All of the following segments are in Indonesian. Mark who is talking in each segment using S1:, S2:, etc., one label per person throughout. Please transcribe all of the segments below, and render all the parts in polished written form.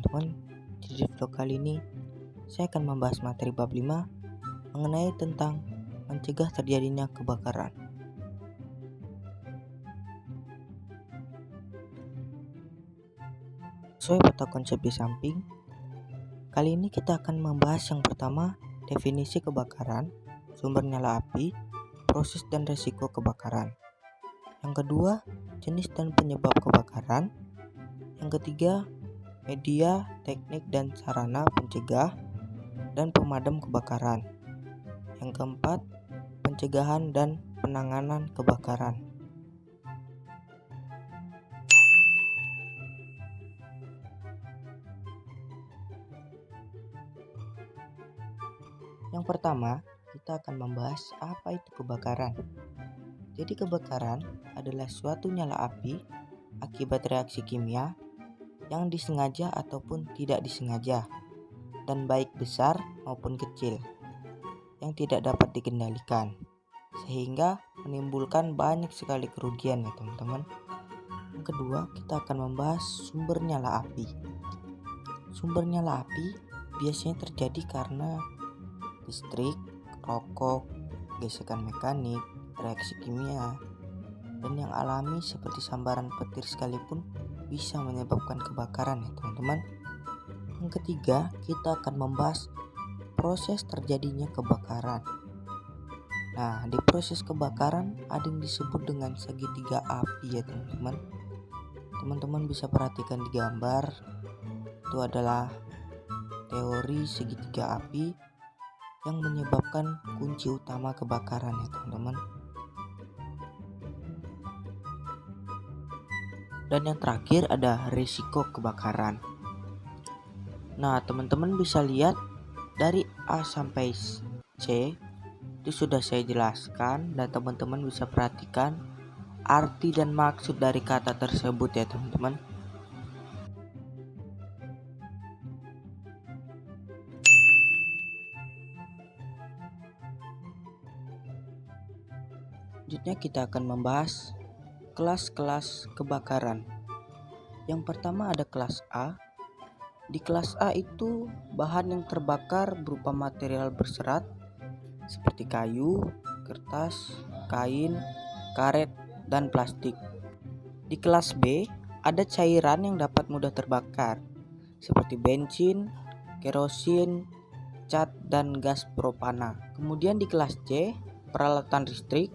S1: teman-teman. Di vlog kali ini saya akan membahas materi bab 5 mengenai tentang mencegah terjadinya kebakaran. Sesuai peta konsep di samping, kali ini kita akan membahas yang pertama, definisi kebakaran, sumber nyala api, proses dan resiko kebakaran. Yang kedua, jenis dan penyebab kebakaran. Yang ketiga, media, teknik dan sarana pencegah dan pemadam kebakaran. Yang keempat, pencegahan dan penanganan kebakaran. Yang pertama, kita akan membahas apa itu kebakaran. Jadi kebakaran adalah suatu nyala api akibat reaksi kimia yang disengaja ataupun tidak disengaja, dan baik besar maupun kecil, yang tidak dapat dikendalikan, sehingga menimbulkan banyak sekali kerugian ya teman-teman. Yang kedua, kita akan membahas sumber nyala api. Sumber nyala api biasanya terjadi karena listrik, rokok, gesekan mekanik, reaksi kimia, dan yang alami seperti sambaran petir sekalipun bisa menyebabkan kebakaran ya teman-teman. Yang ketiga, kita akan membahas proses terjadinya kebakaran. Nah, di proses kebakaran ada yang disebut dengan segitiga api ya teman-teman. Teman-teman bisa perhatikan di gambar, itu adalah teori segitiga api yang menyebabkan kunci utama kebakaran ya teman-teman. Dan yang terakhir ada risiko kebakaran. Nah, teman-teman bisa lihat dari A sampai C itu sudah saya jelaskan, dan teman-teman bisa perhatikan arti dan maksud dari kata tersebut ya teman-teman. Selanjutnya kita akan membahas kelas-kelas kebakaran. Yang pertama ada kelas A. Di kelas A itu bahan yang terbakar berupa material berserat seperti kayu, kertas, kain, karet, dan plastik. Di kelas B ada cairan yang dapat mudah terbakar seperti bensin, kerosin, cat, dan gas propana. Kemudian di kelas C, peralatan listrik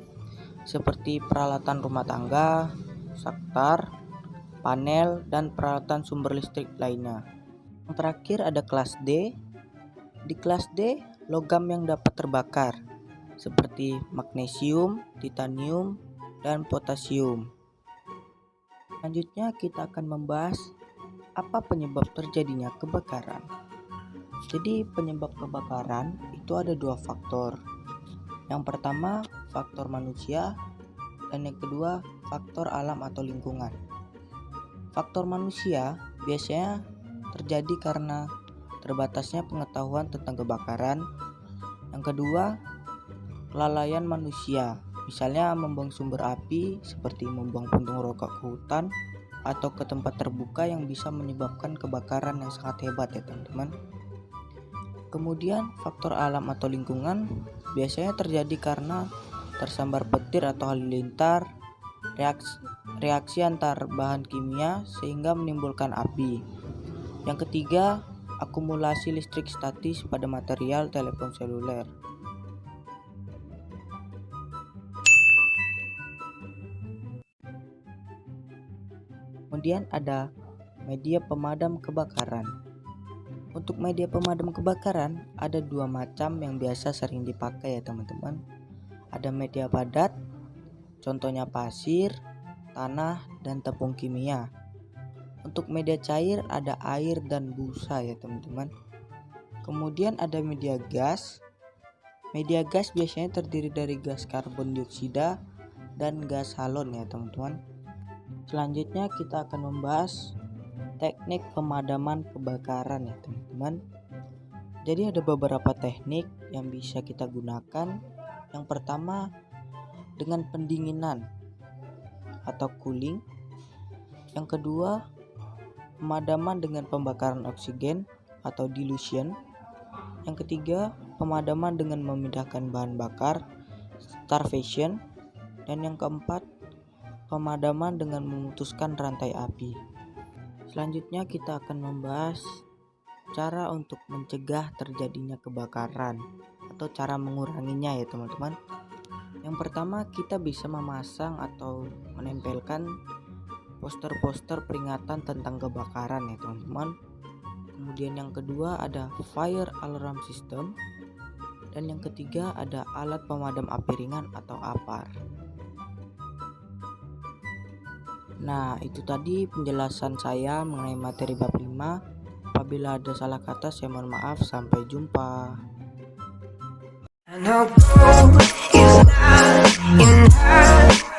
S1: seperti peralatan rumah tangga, saklar, panel, dan peralatan sumber listrik lainnya. Yang terakhir ada kelas D. Di kelas D, logam yang dapat terbakar seperti magnesium, titanium, dan potasium. Selanjutnya kita akan membahas apa penyebab terjadinya kebakaran. Jadi penyebab kebakaran itu ada dua faktor. Yang pertama faktor manusia, dan yang kedua faktor alam atau lingkungan. Faktor manusia biasanya terjadi karena terbatasnya pengetahuan tentang kebakaran. Yang kedua, kelalaian manusia, misalnya membuang sumber api seperti membuang puntung rokok ke hutan atau ke tempat terbuka yang bisa menyebabkan kebakaran yang sangat hebat ya teman-teman. Kemudian faktor alam atau lingkungan biasanya terjadi karena tersambar petir atau halilintar, reaksi antar bahan kimia sehingga menimbulkan api. Yang ketiga, akumulasi listrik statis pada material telepon seluler. Kemudian ada media pemadam kebakaran. Untuk media pemadam kebakaran ada dua macam yang biasa sering dipakai ya teman-teman. Ada media padat, contohnya pasir, tanah, dan tepung kimia. Untuk media cair ada air dan busa ya teman-teman. Kemudian ada media gas. Media gas biasanya terdiri dari gas karbon dioksida dan gas halon ya teman-teman. Selanjutnya kita akan membahas teknik pemadaman kebakaran ya teman-teman. Jadi ada beberapa teknik yang bisa kita gunakan. Yang pertama dengan pendinginan atau cooling. Yang kedua pemadaman dengan pembakaran oksigen atau dilution. Yang ketiga, pemadaman dengan memindahkan bahan bakar, starvation. Dan yang keempat, pemadaman dengan memutuskan rantai api. Selanjutnya kita akan membahas cara untuk mencegah terjadinya kebakaran atau cara menguranginya ya teman-teman. Yang pertama, kita bisa memasang atau menempelkan poster-poster peringatan tentang kebakaran ya teman-teman. Kemudian yang kedua ada fire alarm system. Dan yang ketiga ada alat pemadam api ringan atau APAR. Nah, itu tadi penjelasan saya mengenai materi bab 5. Apabila ada salah kata saya mohon maaf. Sampai jumpa. I know is not enough.